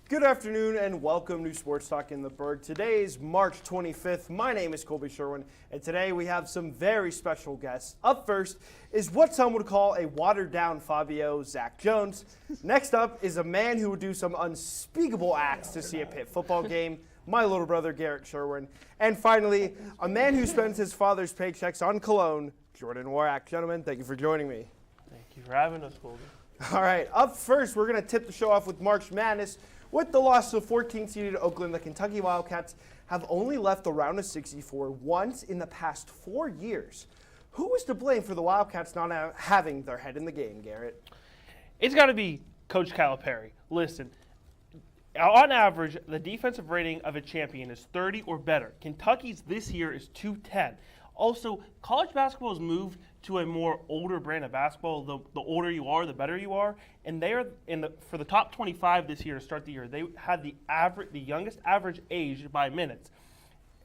Good afternoon and welcome to Sports Talk in the Burgh. Today is March 25th. My name is Colby Sherwin, and today we have some very special guests. Up first is what some would call a watered-down Fabio, Zach Jones. Next up is a man who would do some unspeakable acts to see a Pitt football game, my little brother Garrett Sherwin. And finally, a man who spends his father's paychecks on cologne, Jordan Warak. Gentlemen, thank you for joining me. Thank you for having us, Colby. All right, up first, we're going to tip the show off with March Madness. With the loss to 14-seeded Oakland, the Kentucky Wildcats have only left the round of 64 once in the past 4 years. Who is to blame for the Wildcats not having their head in the game, Garrett? It's got to be Coach Calipari. Listen, on average, the defensive rating of a champion is 30 or better. Kentucky's this year is 210. Also, college basketball has moved to a more older brand of basketball. The older you are, the better you are. And they are for the top 25 this year to start the year. They had the youngest average age by minutes.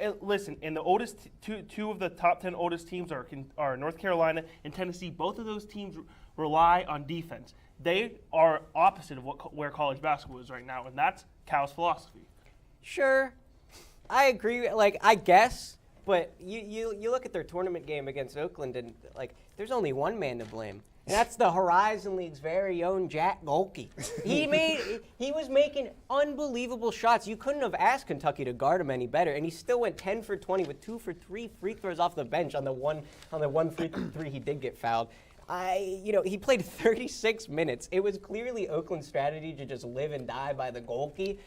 And listen, and the oldest two of the top 10 oldest teams are North Carolina and Tennessee. Both of those teams rely on defense. They are opposite of where college basketball is right now, and that's Cal's philosophy. Sure, I agree. I guess. But you look at their tournament game against Oakland, and there's only one man to blame, and that's the Horizon League's very own Jack Golke. He was making unbelievable shots. You couldn't have asked Kentucky to guard him any better, and he still went 10 for 20 with 2 for 3 free throws off the bench on the one free three he did get fouled. He played 36 minutes. It was clearly Oakland's strategy to just live and die by the Golke.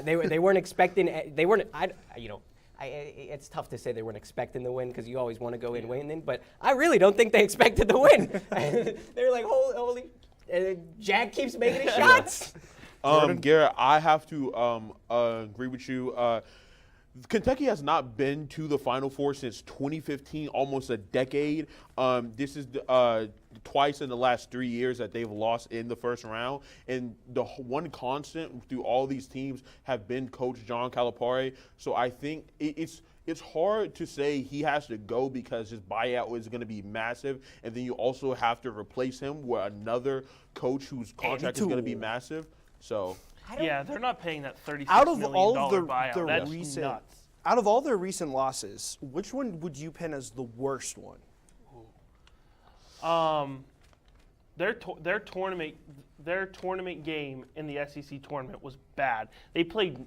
They weren't expecting. They weren't. It's tough to say they weren't expecting the win because you always want to go in winning, but I really don't think they expected the win. They're like, holy, Jack keeps making his shots. Garrett, I have to agree with you. Kentucky has not been to the Final Four since 2015, almost a decade. This is twice in the last 3 years that they've lost in the first round. And the one constant through all these teams have been Coach John Calipari. So I think it's hard to say he has to go because his buyout is going to be massive. And then you also have to replace him with another coach whose contract is going to be massive. So... Yeah, they're not paying that $36 million buyout. That's nuts. Out of all their recent losses, which one would you pin as the worst one? Their tournament game in the SEC tournament was bad. They played.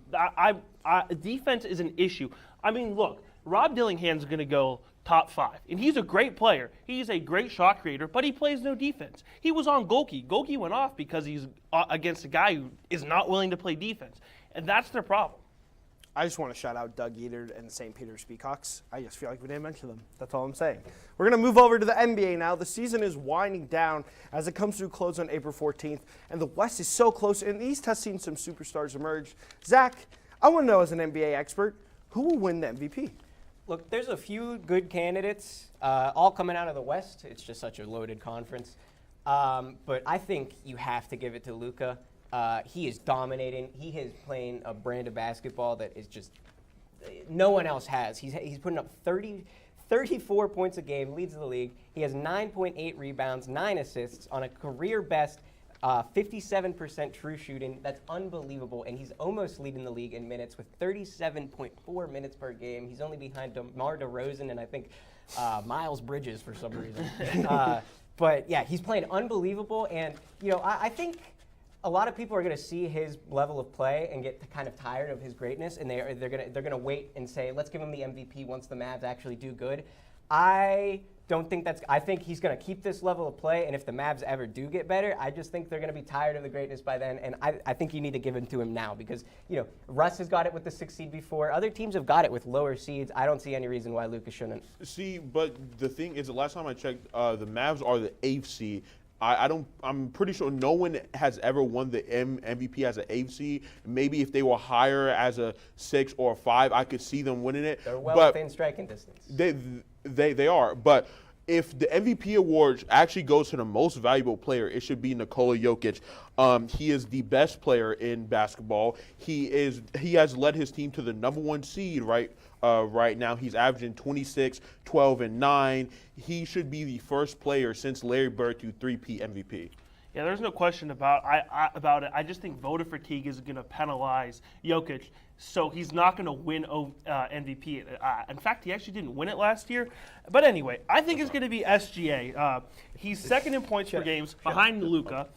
Defense is an issue. I mean, look, Rob Dillingham's going to go top 5, and he's a great player. He's a great shot creator, but he plays no defense. He was on Golke. Golke went off because he's against a guy who is not willing to play defense, and that's their problem. I just want to shout out Doug Eater and the St. Peter's Peacocks. I just feel like we didn't mention them. That's all I'm saying. We're going to move over to the NBA now. The season is winding down as it comes to a close on April 14th, and the West is so close, and the East has seen some superstars emerge. Zach, I want to know as an NBA expert, who will win the MVP? Look, there's a few good candidates, all coming out of the West. It's just such a loaded conference. But I think you have to give it to Luka. He is dominating. He is playing a brand of basketball that is just no one else has. He's putting up 34 points a game, leads the league. He has 9.8 rebounds, 9 assists on a career best 57% true shooting. That's unbelievable, and he's almost leading the league in minutes with 37.4 minutes per game. He's only behind DeMar DeRozan and I think Miles Bridges for some reason. But yeah, he's playing unbelievable, and I think a lot of people are going to see his level of play and get kind of tired of his greatness, and they're going to wait and say, let's give him the MVP once the Mavs actually do good. I think he's going to keep this level of play, and if the Mavs ever do get better, I just think they're going to be tired of the greatness by then, and I think you need to give it to him now because, Russ has got it with the 6th seed before. Other teams have got it with lower seeds. I don't see any reason why Luka shouldn't. See, but the thing is, the last time I checked, the Mavs are the 8th seed. I'm pretty sure no one has ever won the MVP as an 8th seed. Maybe if they were higher as a 6 or a 5, I could see them winning it. They're well within striking distance. They are, but if the MVP award actually goes to the most valuable player, it should be Nikola Jokic. He is the best player in basketball. He has led his team to the #1 seed right now. He's averaging 26, 12, and 9. He should be the first player since Larry Bird to 3-peat MVP. Yeah, there's no question about it. I just think voter fatigue is going to penalize Jokic, so he's not going to win MVP. In fact, he actually didn't win it last year. But anyway, I think it's going to be SGA. He's second in points per games behind Luka.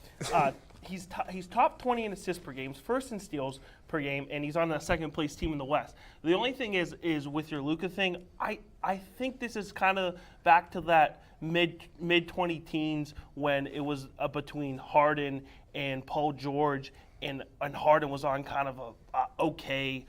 He's top 20 in assists per game, first in steals per game, and he's on the second place team in the West. The only thing is with your Luka thing, I think this is kind of back to that mid 20 teens when it was between Harden and Paul George, and Harden was on kind of a okay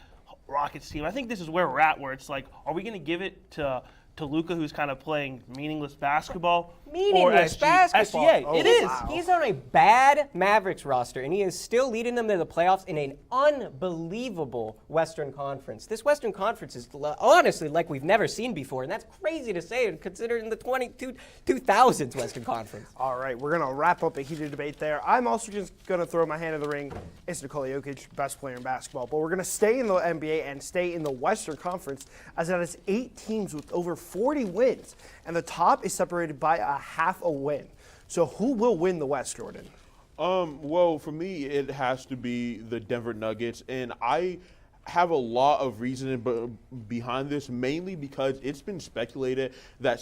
Rockets team. I think this is where we're at, where it's like, are we going to give it to Luka, who's kind of playing meaningless basketball? Meaningless basketball. SGA. Oh, it is. Wow. He's on a bad Mavericks roster, and he is still leading them to the playoffs in an unbelievable Western Conference. This Western Conference is honestly like we've never seen before, and that's crazy to say, considering the 2000s Western Conference. All right, we're going to wrap up a heated debate there. I'm also just going to throw my hand in the ring. It's Nikola Jokic, best player in basketball. But we're going to stay in the NBA and stay in the Western Conference, as it has 8 teams with over 40 wins, and the top is separated by a half a win. So who will win the West, Jordan? Well, for me, it has to be the Denver Nuggets, and I have a lot of reasoning behind this, mainly because it's been speculated that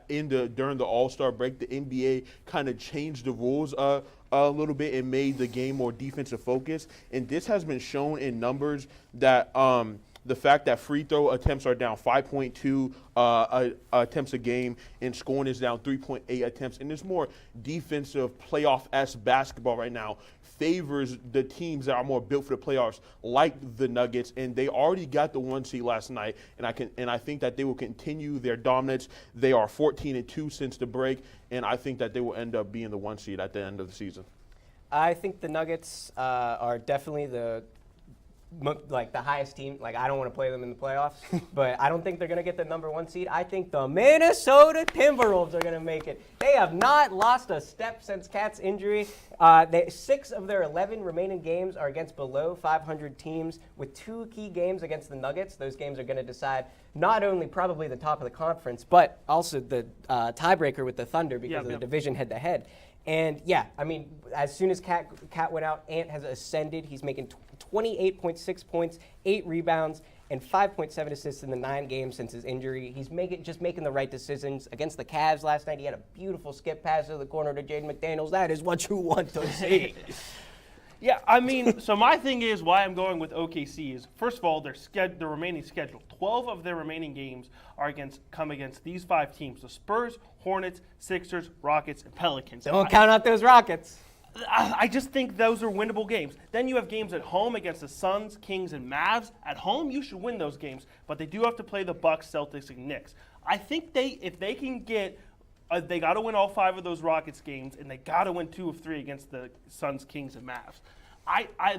during the All-Star break, the NBA kind of changed the rules a little bit and made the game more defensive focused, and this has been shown in numbers that the fact that free throw attempts are down 5.2 attempts a game, and scoring is down 3.8 attempts, and there's more defensive playoff-esque basketball right now, favors the teams that are more built for the playoffs, like the Nuggets, and they already got the 1 seed last night, and I think that they will continue their dominance. They are 14-2 since the break, and I think that they will end up being the 1 seed at the end of the season. I think the Nuggets are definitely the highest team. Like, I don't want to play them in the playoffs, but I don't think they're going to get the number 1 seed. I think the Minnesota Timberwolves are going to make it. They have not lost a step since Cat's injury. 6 of their 11 remaining games are against below 500 teams, with 2 key games against the Nuggets. Those games are going to decide not only probably the top of the conference, but also the tiebreaker with the Thunder because of the division head-to-head. And, yeah, I mean, as soon as Cat went out, Ant has ascended. He's making 28.6 points, 8 rebounds, and 5.7 assists in the 9 games since his injury. He's just making the right decisions. Against the Cavs last night, he had a beautiful skip pass to the corner to Jaden McDaniels. That is what you want to see. Yeah, I mean, so my thing is why I'm going with OKC is, first of all, their remaining schedule. 12 of their remaining games come against these 5 teams: the Spurs, Hornets, Sixers, Rockets, and Pelicans. Don't count out those Rockets. I just think those are winnable games. Then you have games at home against the Suns, Kings, and Mavs. At home, you should win those games, but they do have to play the Bucks, Celtics, and Knicks. I think if they can get, they got to win all 5 of those Rockets games, and they got to win 2 of 3 against the Suns, Kings, and Mavs.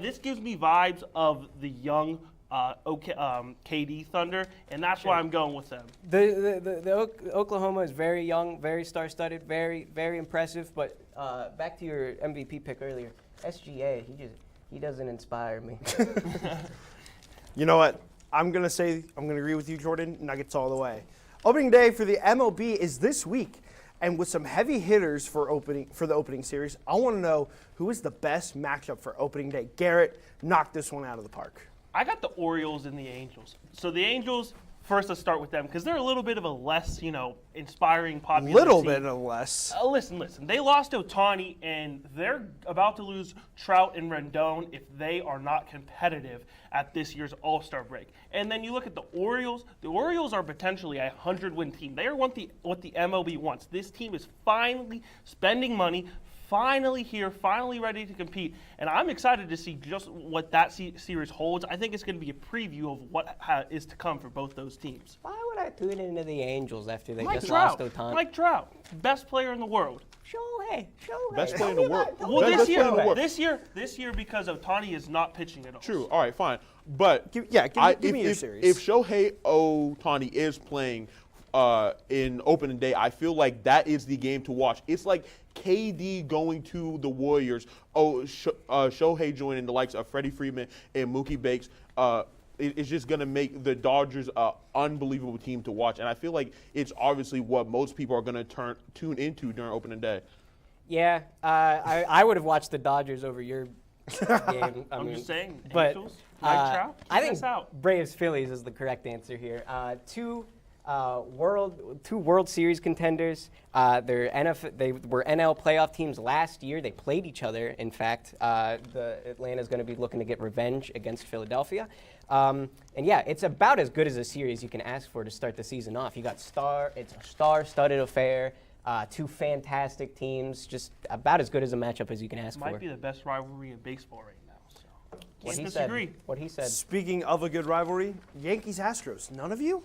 This gives me vibes of the young KD Thunder, and that's why I'm going with them. The Oklahoma is very young, very star-studded, very, very impressive. But back to your MVP pick earlier, SGA, he doesn't inspire me. You know what? I'm going to agree with you, Jordan. Nuggets all the way. Opening day for the MLB is this week. And with some heavy hitters for the opening series, I want to know who is the best matchup for opening day. Garrett, knock this one out of the park. I got the Orioles and the Angels. So the Angels, first let's start with them because they're a little bit of a less, inspiring popular Little team. bit of less. Listen. They lost Ohtani, and they're about to lose Trout and Rendon if they are not competitive at this year's All-Star break. And then you look at the Orioles. The Orioles are potentially a 100-win team. They are what the MLB wants. This team is finally spending money, finally here, finally ready to compete. And I'm excited to see just what that series holds. I think it's going to be a preview of what is to come for both those teams. Why would I tune into the Angels after they Mike just Trout. lost Ohtani? Mike Trout, best player in the world. Shohei. Best player in the world. Well, Best player in the world. this year because Ohtani is not pitching at all. True. All right, fine. But Give me your series. If Shohei Ohtani is playing in opening day, I feel like that is the game to watch. It's like KD going to the Warriors. Shohei joining the likes of Freddie Freeman and Mookie Bakes. It's just going to make the Dodgers an unbelievable team to watch. And I feel like it's obviously what most people are going to tune into during opening day. Yeah, I would have watched the Dodgers over your game. I'm just saying, but, Angels, Mike Trout, I check think us out. Braves Phillies is the correct answer here. Two World Series contenders. They were NL playoff teams last year. They played each other. In fact, the Atlanta's going to be looking to get revenge against Philadelphia. And yeah, it's about as good as a series you can ask for to start the season off. You got it's a star-studded affair. Two fantastic teams, just about as good as a matchup as you can ask for. Might be the best rivalry in baseball right now. So What can't he disagree. said. What he said. Speaking of a good rivalry, Yankees-Astros. None of you?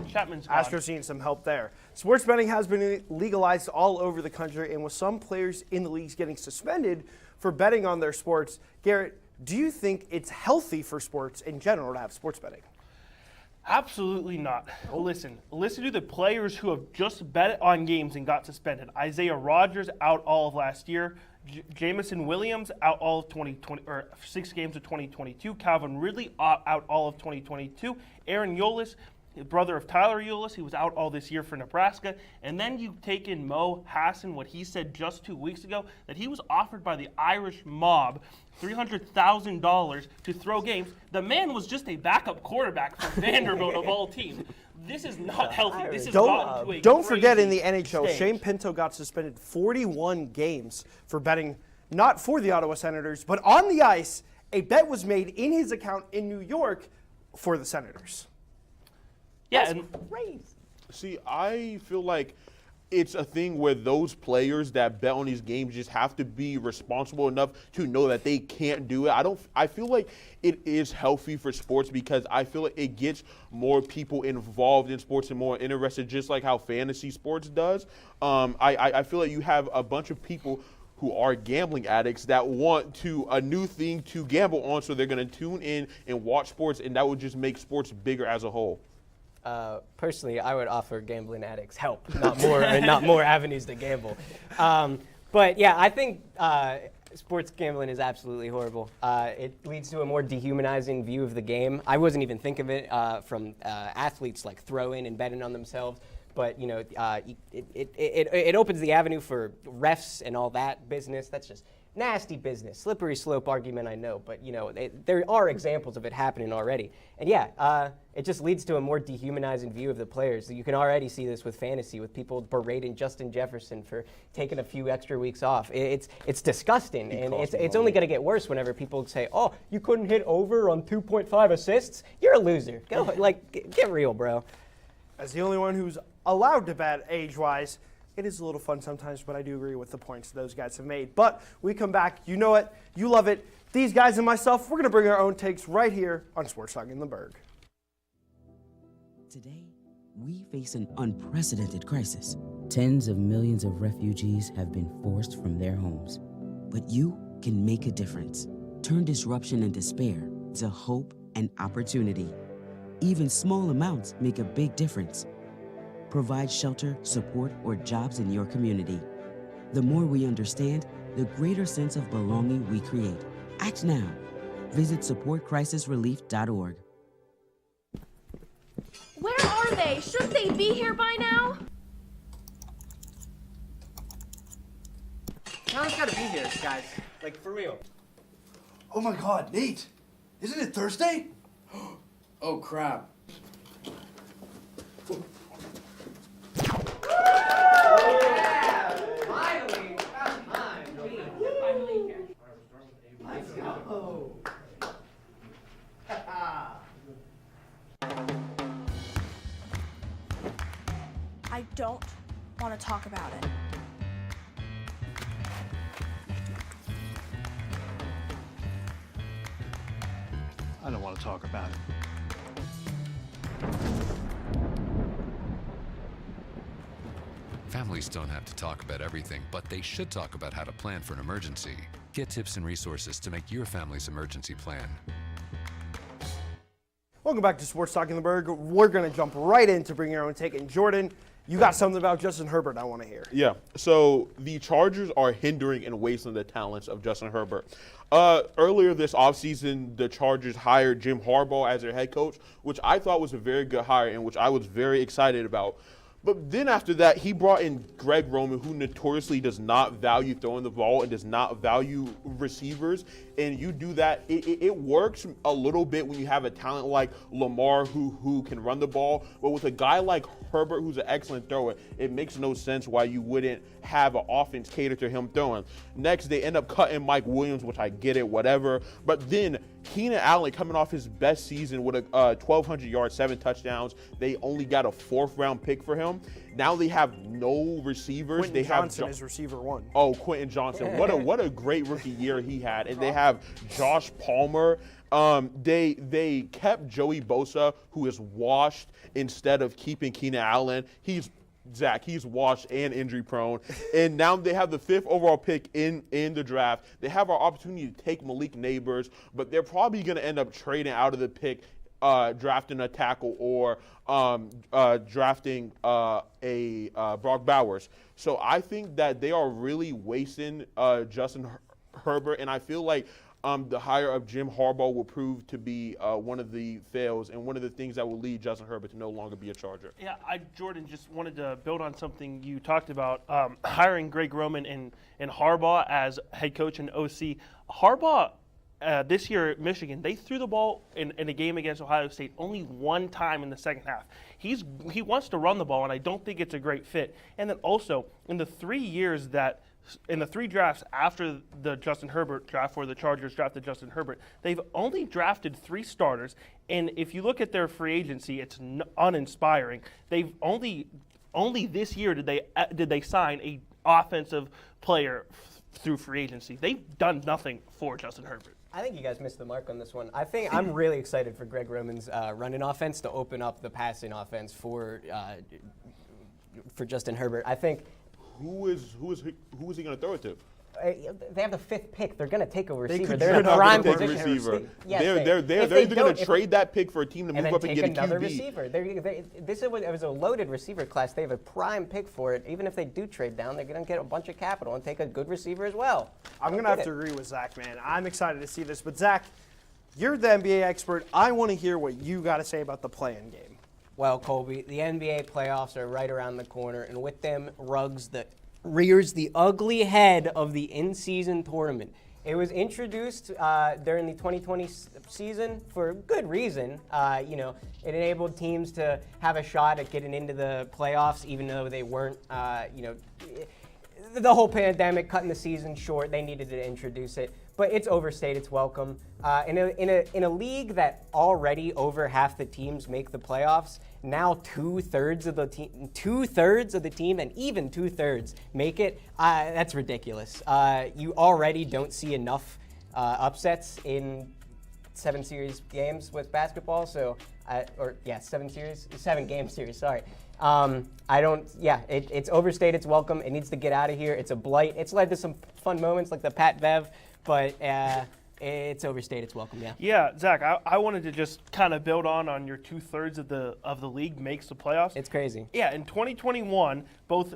Chapman's gone. Astros needing some help there. Sports betting has been legalized all over the country, and with some players in the leagues getting suspended for betting on their sports, Garrett, do you think it's healthy for sports in general to have sports betting? Absolutely not. Listen to the players who have just bet on games and got suspended. Isaiah Rodgers out all of last year. Jamison Williams out all of 2020 or 6 games of 2022. Calvin Ridley out all of 2022. Aaron Eulis, brother of Tyler Eulis, he was out all this year for Nebraska. And then you take in Mo Hassan, what he said just 2 weeks ago, that he was offered by the Irish mob $300,000 to throw games. The man was just a backup quarterback for Vanderbilt of all teams. This is not healthy. This is not to a Don't forget in the crazy NHL, stage. Shane Pinto got suspended 41 games for betting not for the Ottawa Senators, but on the ice. A bet was made in his account in New York for the Senators. Yeah, and See, I feel like it's a thing where those players that bet on these games just have to be responsible enough to know that they can't do it. I feel like it is healthy for sports because I feel like it gets more people involved in sports and more interested, just like how fantasy sports does. I feel like you have a bunch of people who are gambling addicts that want a new thing to gamble on, so they're going to tune in and watch sports, and that would just make sports bigger as a whole. Personally, I would offer gambling addicts help, not more avenues to gamble. But yeah, I think sports gambling is absolutely horrible. It leads to a more dehumanizing view of the game. I wasn't even thinking of it from athletes like throwing and betting on themselves. But you know, it opens the avenue for refs and all that business. That's just nasty business, slippery slope argument, I know, but you know, there are examples of it happening already. And yeah, it just leads to a more dehumanizing view of the players. You can already see this with fantasy, with people berating Justin Jefferson for taking a few extra weeks off. It's disgusting, and it's only going to get worse whenever people say, "Oh, you couldn't hit over on 2.5 assists. You're a loser. Go, get real, bro." As the only one who's allowed to bet age-wise, it is a little fun sometimes, but I do agree with the points those guys have made. But we come back, you know it, you love it. These guys and myself, we're going to bring our own takes right here on Sports Talk in the Burgh. Today, we face an unprecedented crisis. Tens of millions of refugees have been forced from their homes. But you can make a difference. Turn disruption and despair to hope and opportunity. Even small amounts make a big difference. Provide shelter, support, or jobs in your community. The more we understand, the greater sense of belonging we create. Act now. Visit supportcrisisrelief.org. Where are they? Shouldn't they be here by now? John's got to be here, guys. Like, for real. Oh my God, Nate! Isn't it Thursday? Oh crap. Finally! Finally here. Let's go! I don't want to talk about it. I don't want to talk about it. Families don't have to talk about everything, but they should talk about how to plan for an emergency. Get tips and resources to make your family's emergency plan. Welcome back to Sports Talk in the Burgh. We're going to jump right in to bring your own take. And Jordan, you got something about Justin Herbert I want to hear. Yeah, so the Chargers are hindering and wasting the talents of Justin Herbert. Earlier this offseason, the Chargers hired Jim Harbaugh as their head coach, which I thought was a very good hire and which I was very excited about. But then after that, he brought in Greg Roman, who notoriously does not value throwing the ball and does not value receivers. And you do that, it works a little bit when you have a talent like Lamar who can run the ball. But with a guy like Herbert, who's an excellent thrower, it makes no sense why you wouldn't have an offense cater to him throwing. Next, they end up cutting Mike Williams, which I get it, whatever. But then Keenan Allen coming off his best season with a 1,200 yards, 7 touchdowns. They only got a 4th-round pick for him. Now they have no receivers. Quentin Johnson is receiver 1. Oh, Quentin Johnson. What a great rookie year he had. And they have Josh Palmer. They kept Joey Bosa, who is washed, instead of keeping Keenan Allen. He's washed and injury prone. And now they have the 5th overall pick in the draft. They have our opportunity to take Malik Neighbors, but they're probably going to end up trading out of the pick, drafting a tackle or drafting a Brock Bowers. So I think that they are really wasting Justin Herbert, and I feel like the hire of Jim Harbaugh will prove to be one of the fails and one of the things that will lead Justin Herbert to no longer be a Charger. Yeah, Jordan, just wanted to build on something you talked about, hiring Greg Roman and Harbaugh as head coach and OC. Harbaugh, this year at Michigan, they threw the ball in a game against Ohio State only 1 time in the second half. He wants to run the ball, and I don't think it's a great fit. And then also, in the 3 drafts after the Justin Herbert draft, where the Chargers drafted Justin Herbert, they've only drafted 3 starters. And if you look at their free agency, it's uninspiring. They've only this year did they sign a offensive player through free agency. They've done nothing for Justin Herbert. I think you guys missed the mark on this one. I think I'm really excited for Greg Roman's running offense to open up the passing offense for Justin Herbert. I think. Who is he going to throw it to? They have the 5th pick. They're going to take a receiver. They're in a prime take position. receiver. Yes, they're either going to trade that pick for a team to move up and get a another QB. receiver. It was a loaded receiver class. They have a prime pick for it. Even if they do trade down, they're going to get a bunch of capital and take a good receiver as well. I'm going to have to agree with Zach, man. I'm excited to see this. But Zach, you're the NBA expert. I want to hear what you got to say about the play-in game. Well, Colby, the NBA playoffs are right around the corner, and with them rears the ugly head of the in-season tournament. It was introduced during the 2020 season for good reason. It enabled teams to have a shot at getting into the playoffs, even though they weren't. The whole pandemic cutting the season short, they needed to introduce it. But it's overstayed its welcome. In a league that already over half the teams make the playoffs, now 2/3 of the team, and even 2/3 make it. That's ridiculous. You already don't see enough upsets in 7-series games with basketball. So, 7-game series. Sorry. It's overstayed its welcome. It needs to get out of here. It's a blight. It's led to some fun moments like the Pat Bev, but it's overstayed its welcome. Yeah, Zach, I wanted to just kind of build on your 2/3 of the league makes the playoffs. It's crazy. Yeah, in 2021, both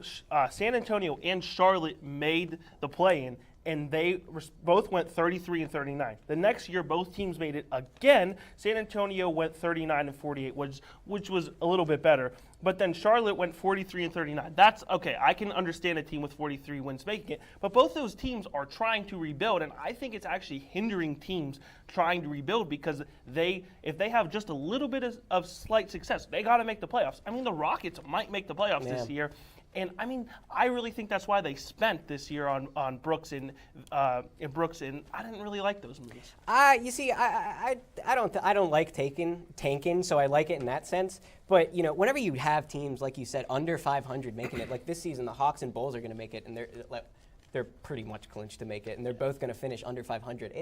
San Antonio and Charlotte made the play-in, and they both went 33 and 39. The next year, both teams made it again. San Antonio went 39 and 48, which was a little bit better. But then Charlotte went 43 and 39. That's okay. I can understand a team with 43 wins making it. But both those teams are trying to rebuild, and I think it's actually hindering teams trying to rebuild because if they have just a little bit of slight success, they got to make the playoffs. I mean, the Rockets might make the playoffs this year. And I mean, I really think that's why they spent this year on Brooks and Brooks, and I didn't really like those moves. You see, I don't like tanking, so I like it in that sense. But whenever you have teams like you said under 500 making it, like this season, the Hawks and Bulls are going to make it, and they're pretty much clinched to make it, and they're both going to finish under 500.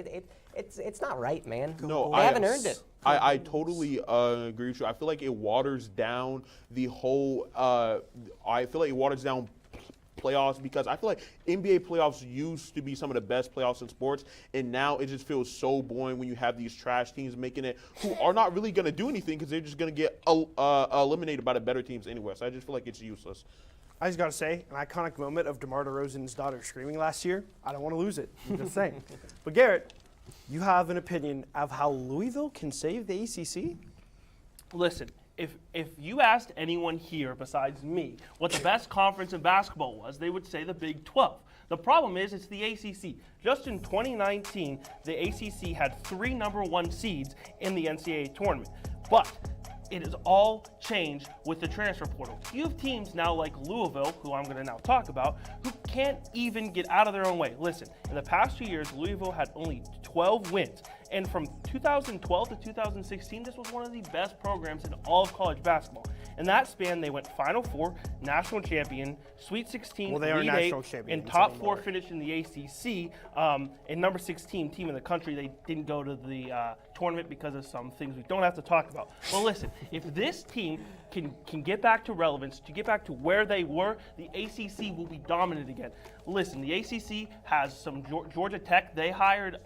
It's not right, man. No, they haven't earned it. I totally agree with you. I feel like it waters down the whole. I feel like it waters down playoffs because I feel like NBA playoffs used to be some of the best playoffs in sports, and now it just feels so boring when you have these trash teams making it who are not really going to do anything because they're just going to get eliminated by the better teams anyway. So I just feel like it's useless. I just got to say, an iconic moment of DeMar DeRozan's daughter screaming last year. I don't want to lose it. I'm just saying. But Garrett, you have an opinion of how Louisville can save the ACC? Listen, if you asked anyone here besides me what the best conference in basketball was, they would say the Big 12. The problem is it's the ACC. Just in 2019, the ACC had 3 #1 seeds in the NCAA tournament. But it has all changed with the transfer portal. You have teams now like Louisville, who I'm going to now talk about, who can't even get out of their own way. Listen, in the past 2 years, Louisville had only 12 wins. And from 2012 to 2016, this was one of the best programs in all of college basketball. In that span, they went Final Four, national champion, Sweet 16, Well, they are Elite national 8, champions and top anymore. 4 finish in the ACC. And number 16 team in the country, they didn't go to the tournament because of some things we don't have to talk about. Well, listen, if this team can get back to relevance, to get back to where they were, the ACC will be dominant again. Listen, the ACC has some Georgia Tech. They hired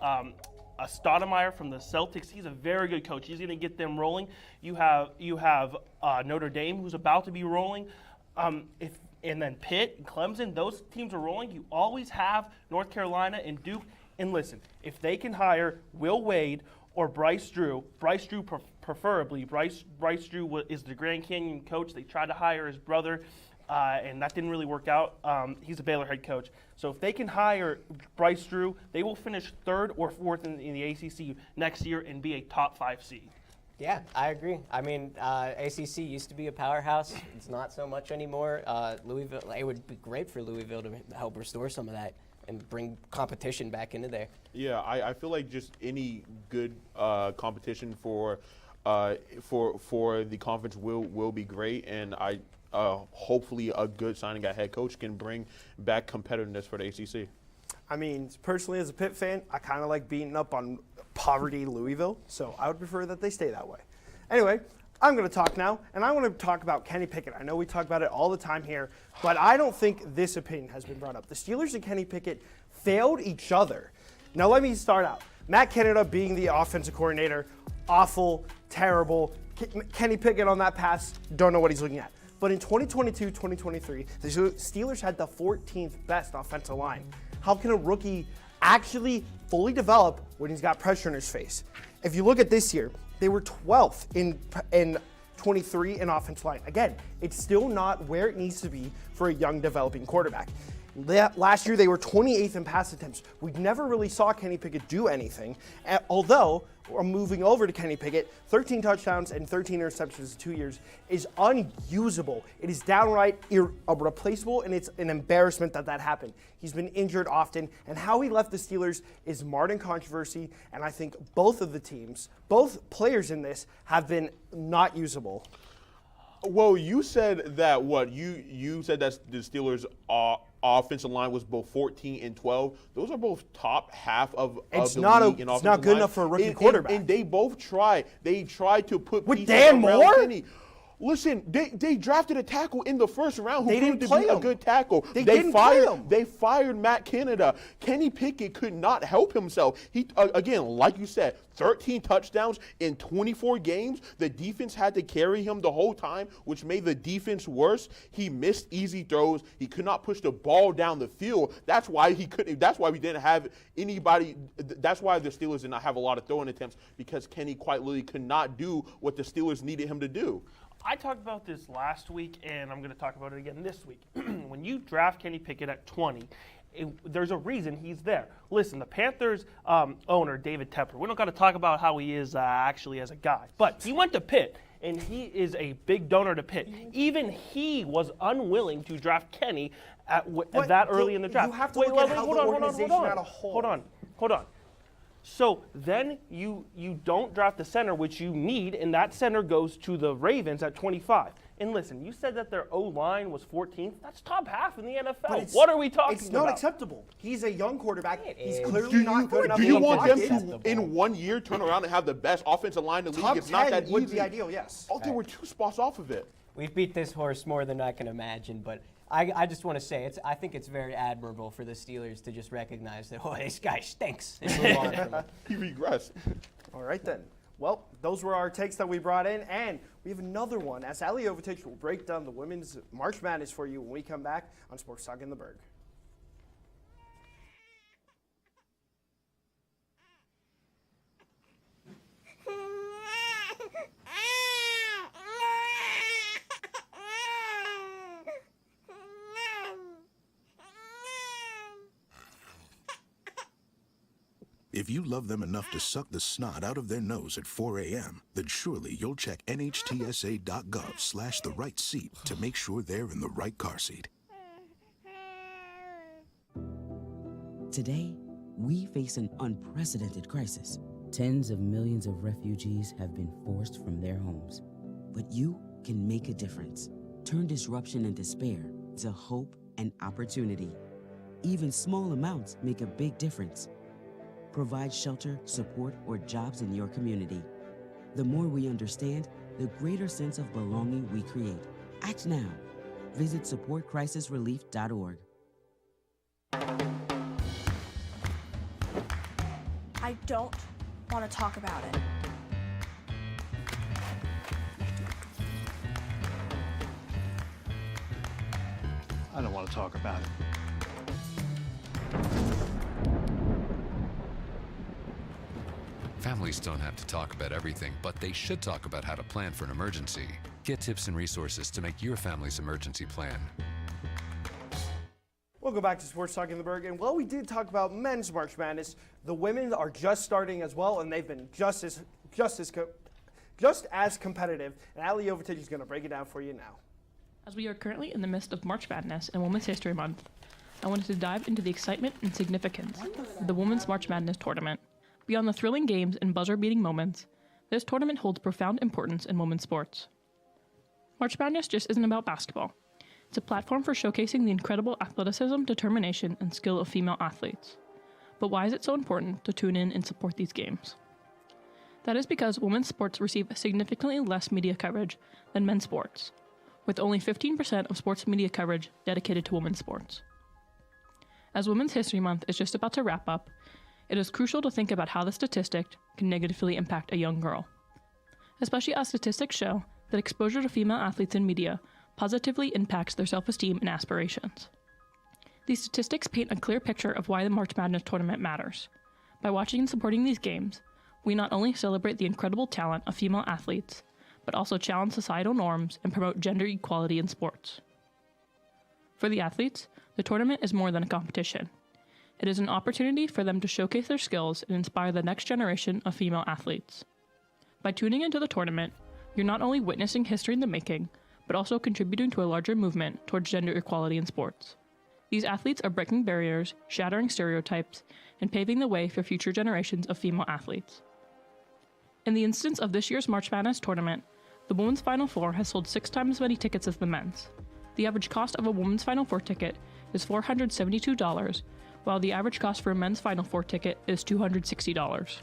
a Stoudemire from the Celtics. He's a very good coach. He's going to get them rolling. You have Notre Dame, who's about to be rolling. And then Pitt and Clemson, those teams are rolling. You always have North Carolina and Duke. And listen, if they can hire Will Wade or Bryce Drew preferably. Bryce Drew is the Grand Canyon coach. They tried to hire his brother, and that didn't really work out. He's a Baylor head coach. So if they can hire Bryce Drew, they will finish 3rd or 4th in the ACC next year and be a top 5 seed. Yeah, I agree. I mean, ACC used to be a powerhouse. It's not so much anymore. Louisville, it would be great for Louisville to help restore some of that and bring competition back into there. Yeah, I feel like just any good competition for the conference will be great, and hopefully a good signing at head coach can bring back competitiveness for the ACC. I mean, personally, as a Pitt fan, I kind of like beating up on poverty Louisville, so I would prefer that they stay that way. Anyway, I'm going to talk now, and I want to talk about Kenny Pickett. I know we talk about it all the time here, but I don't think this opinion has been brought up. The Steelers and Kenny Pickett failed each other. Now, let me start out. Matt Canada being the offensive coordinator, awful, terrible. Kenny Pickett on that pass, don't know what he's looking at. But in 2022-2023, the Steelers had the 14th best offensive line. How can a rookie actually fully develop when he's got pressure in his face? If you look at this year, they were 12th in 23 in offensive line. Again, it's still not where it needs to be for a young developing quarterback. Last year, they were 28th in pass attempts. We never really saw Kenny Pickett do anything, although moving over to Kenny Pickett, 13 touchdowns and 13 interceptions in 2 years is unusable. It is downright irreplaceable, and it's an embarrassment that happened. He's been injured often, and how he left the Steelers is marred in controversy, and I think both of the teams, both players in this, have been not usable. Well, you said that you said that the Steelers' offensive line was both 14 and 12. Those are both top half of the league in offensive line. It's not good enough for a rookie quarterback. And they both try. They tried to put with pieces Dan around Moore. Kenny. Listen, they drafted a tackle in the first round who They proved didn't to be play a him. good tackle. They didn't play him. They fired Matt Canada. Kenny Pickett could not help himself. He again, like you said, 13 touchdowns in 24 games. The defense had to carry him the whole time, which made the defense worse. He missed easy throws. He could not push the ball down the field. That's why he couldn't. That's why we didn't have anybody. That's why the Steelers did not have a lot of throwing attempts, because Kenny quite literally could not do what the Steelers needed him to do. I talked about this last week, and I'm going to talk about it again this week. When you draft Kenny Pickett at 20, there's a reason he's there. Listen, the Panthers owner, David Tepper, we don't got to talk about how he is actually as a guy, but he went to Pitt, and he is a big donor to Pitt. Even he was unwilling to draft Kenny at that early in the draft. You have to look at how the organization had a whole. Hold on. So then you don't draft the center, which you need, and that center goes to the Ravens at 25. And listen, you said that their O-line was 14th. That's top half in the NFL. What are we talking about? It's not acceptable. He's a young quarterback. He's is. clearly not good enough. Do you to want get them it. to, in 1 year, turn around and have the best offensive line in the Top league? It's not 10 that would easy. be ideal, yes. Oh, they were 2 spots off of it. We've beat this horse more than I can imagine, but I just want to say I think it's very admirable for the Steelers to just recognize that, oh, this guy stinks, and move on from him. He regressed. All right, then. Well, those were our takes that we brought in, and we have another one, as Ali Overtake will break down the women's March Madness for you when we come back on Sports Talk in the Burgh. If you love them enough to suck the snot out of their nose at 4 a.m., then surely you'll check nhtsa.gov/the right seat to make sure they're in the right car seat. Today, we face an unprecedented crisis. Tens of millions of refugees have been forced from their homes. But you can make a difference. Turn disruption and despair to hope and opportunity. Even small amounts make a big difference. Provide shelter, support, or jobs in your community. The more we understand, the greater sense of belonging we create. Act now. Visit supportcrisisrelief.org. I don't want to talk about it. I don't want to talk about it. Families don't have to talk about everything, but they should talk about how to plan for an emergency. Get tips and resources to make your family's emergency plan. Welcome back to Sports Talk in the Burgh. And while we did talk about men's March Madness, the women are just starting as well, and they've been just as competitive. And Ali Overtage is going to break it down for you now. As we are currently in the midst of March Madness and Women's History Month, I wanted to dive into the excitement and significance of the Women's March Madness tournament. Beyond the thrilling games and buzzer-beating moments, this tournament holds profound importance in women's sports. March Madness just isn't about basketball. It's a platform for showcasing the incredible athleticism, determination, and skill of female athletes. But why is it so important to tune in and support these games? That is because women's sports receive significantly less media coverage than men's sports, with only 15% of sports media coverage dedicated to women's sports. As Women's History Month is just about to wrap up, it is crucial to think about how the statistic can negatively impact a young girl, especially as statistics show that exposure to female athletes in media positively impacts their self-esteem and aspirations. These statistics paint a clear picture of why the March Madness tournament matters. By watching and supporting these games, we not only celebrate the incredible talent of female athletes, but also challenge societal norms and promote gender equality in sports. For the athletes, the tournament is more than a competition. It is an opportunity for them to showcase their skills and inspire the next generation of female athletes. By tuning into the tournament, you're not only witnessing history in the making, but also contributing to a larger movement towards gender equality in sports. These athletes are breaking barriers, shattering stereotypes, and paving the way for future generations of female athletes. In the instance of this year's March Madness tournament, the women's Final Four has sold 6 times as many tickets as the men's. The average cost of a women's Final Four ticket is $472, while the average cost for a men's Final Four ticket is $260.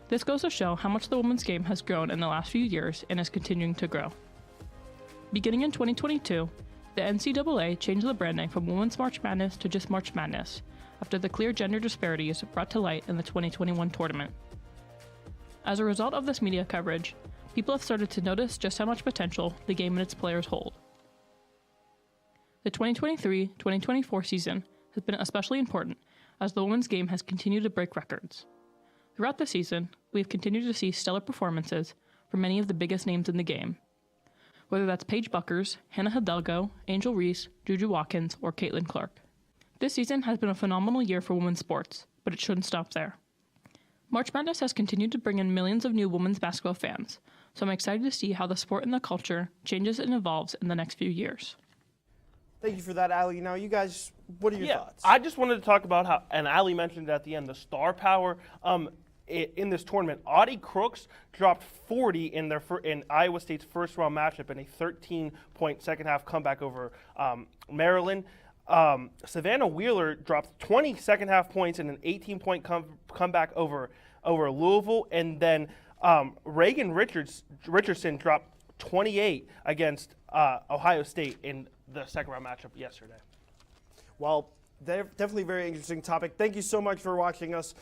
This goes to show how much the women's game has grown in the last few years and is continuing to grow. Beginning in 2022, the NCAA changed the branding from Women's March Madness to just March Madness after the clear gender disparities brought to light in the 2021 tournament. As a result of this media coverage, people have started to notice just how much potential the game and its players hold. The 2023-2024 season has been especially important as the women's game has continued to break records. Throughout the season, we have continued to see stellar performances from many of the biggest names in the game, whether that's Paige Buckers, Hannah Hidalgo, Angel Reese, Juju Watkins, or Caitlin Clark. This season has been a phenomenal year for women's sports, but it shouldn't stop there. March Madness has continued to bring in millions of new women's basketball fans, so I'm excited to see how the sport and the culture changes and evolves in the next few years. Thank you for that, Ali. Now, you guys, what are your thoughts? I just wanted to talk about how, and Ali mentioned at the end, the star power in this tournament. Audie Crooks dropped 40 in Iowa State's first round matchup in a 13-point second half comeback over Maryland. Savannah Wheeler dropped 20 second half points in an 18-point comeback over Louisville, and then Reagan Richardson dropped 28 against Ohio State in the second round matchup yesterday. Well, definitely very interesting topic. Thank you so much for watching us